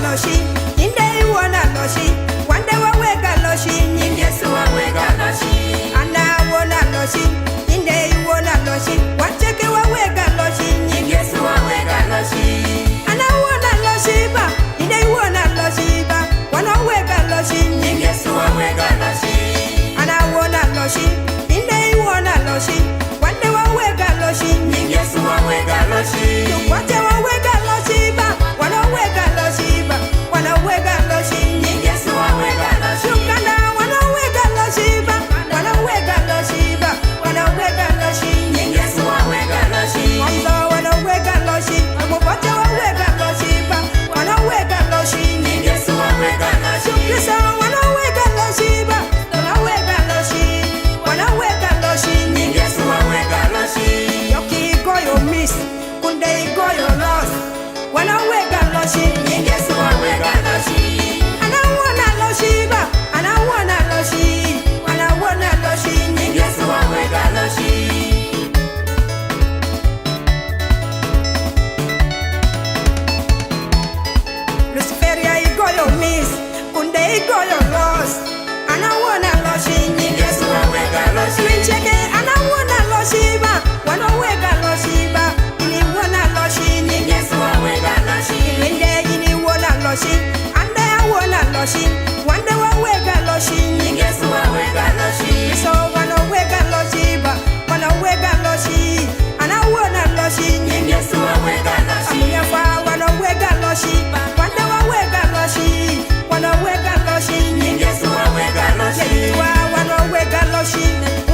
loshi, inde iwona loshi, wande wawega loshi, nyingesu wawega loshi. Ana wona loshi, inde iwona loshi, wacheke wawega loshi, nyingesu wawega loshi. Ana wona loshi ba, inde iwona loshi ba, wana wega loshi, nyingesu wawega loshi. Ana wona loshi, inde iwona loshi, wande wawega loshi, nyingesu wawega loshi. Wache wawega loshi ba, wana wega loshi ba, wana wega loshi, nyingesu wawega loshi. Uganda wana wega loshi ba, wana wega loshi ba, wana wega loshi, nyingesu wawega loshi. Mwanza wana wega loshi, mubache wawega loshi ba, wana wega loshi, nyingesu wawega loshi. Kisa wana wega loshi ba, wana wega loshi, wana wega loshi, nyingesu wawega loshi. Yoki go yo miss, kunde go yo lost, wana wega loshi, nyingesu wawega loshi. Ana wana loshi ba, ana wana loshi, ana wana loshi, nyingesu wawega loshi. Luciferia igo yo miss, kunde igo yo lost, ana wana loshi, nyingesu wawega loshi. Wincheke ana wana loshi ba, wana wega loshi ba, ini wana loshi, nyingesu wawega loshi. Winde ini wana loshi, ande wana loshi, wande wawega loshi, nyingesu wawega loshi. So wana wega loshi ba, wana wega loshi, ana wana loshi, nyingesu wawega loshi. Amunyafa wana wega loshi, wande wawega loshi, wana wega loshi, nyingesu wawega loshi. Yetwa wana wega loshi,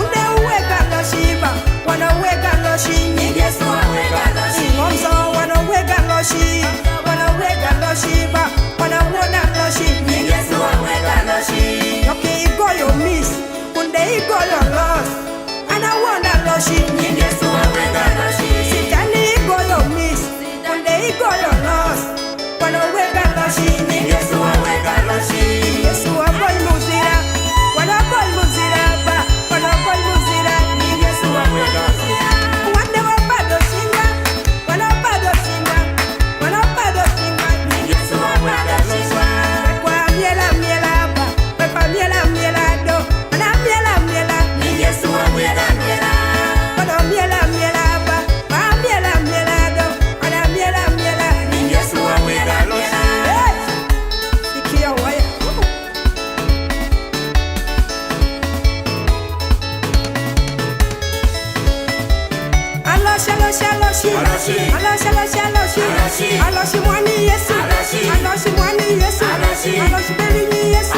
unde wega loshi ba, wana wega loshi, nyingesu wawega loshi. Ngomso wana wega loshi, wana wega loshi ba, wana wona loshi, nyingesu wawega loshi. Yoki igo yo miss, unde igo yo lost, ana wona loshi, nyingesu wawega loshi. Sitani igo yo miss, unde igo yo lost, wana wega loshi, nyingesu wawega loshi. Yesu waboy muzira, wana boy muzira ba, wana boy muzira, nyingesu wawega loshi. Wande wabado singa, wana bado singa, wana bado singa, nyingesu wawega loshi. Kwa miela miela ba, kwa miela miela do, ana miela miela, nyingesu wawega miela. Wana miela miela ba, kwa miela miela do, ana miela miela, nyingesu wawega loshi. Ikia waya. Aloshi, aloshi, aloshi, aloshi, aloshi, aloshi, aloshi mwani Yesu, aloshi mwani Yesu, aloshi belini Yesu,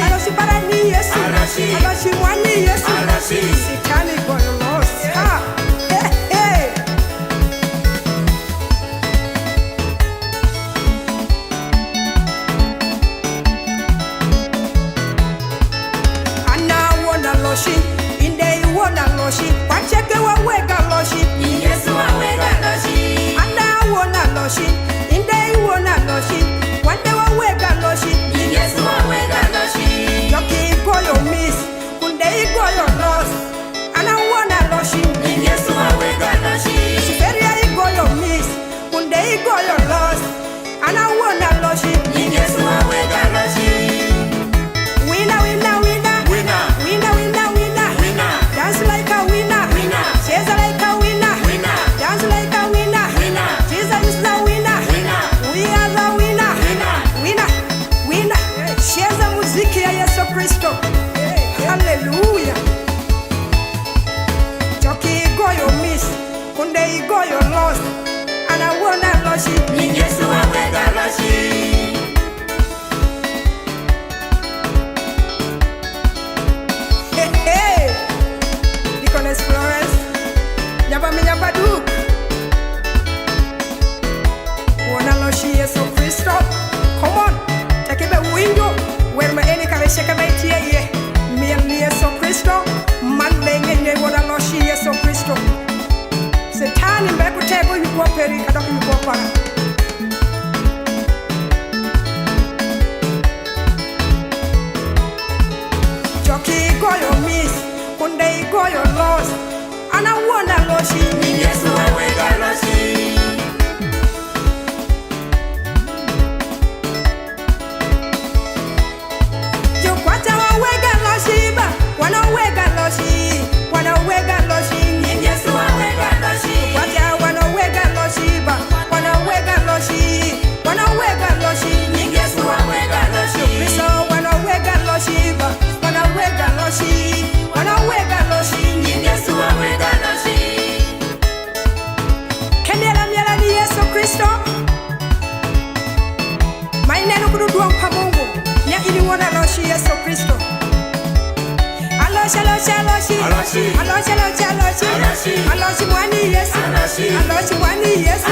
aloshi barani Yesu, aloshi mwani Yesu, sitani goyo lost, ha, hey, hey. Ana wona loshi, inde wona loshi, wacheke wawega loshi, nyingesu wawega loshi. Ana wona loshi, inde wona loshi, wande wawega loshi, nyingesu wawega loshi. Yoki igo yo miss, kunde igo yo lost, ana wona loshi, nyingesu wawega loshi. Siberia igo yo miss, kunde igo yo lost, ana wona loshi, nyingesu wawega loshi. Winner, winner, winner, winner, winner, winner, winner, winner. Dance like a winner, winner. Chase like a winner, winner. Dance like a winner, winner. Jesus is the winner, winner. We are the winner, winner, winner, winner. Cheza muziki ya Yesu Kristo. Hallelujah. Joki igo yo miss, kunde igo yo lost, ana wona loshi, nyingesu wawega loshi. Hey, hey. Deconess Florence, nyaba mi nyaba du. Wona loshi Yesu Kristo. Come on, take it the window. Where my any kare shake my tia ye. Mi Yesu Kristo, man lenge wona loshi Yesu Kristo. Setani mbeku tego yuko peri kadoki yuko para. Joki go yo miss, kunde go yo lost, ana wona loshi, nyingesu wawega loshi. Aloshi Yesu Kristo. Aloshi, aloshi, aloshi. Aloshi, aloshi, aloshi. Aloshi mwani Yesu. Aloshi mwani Yesu.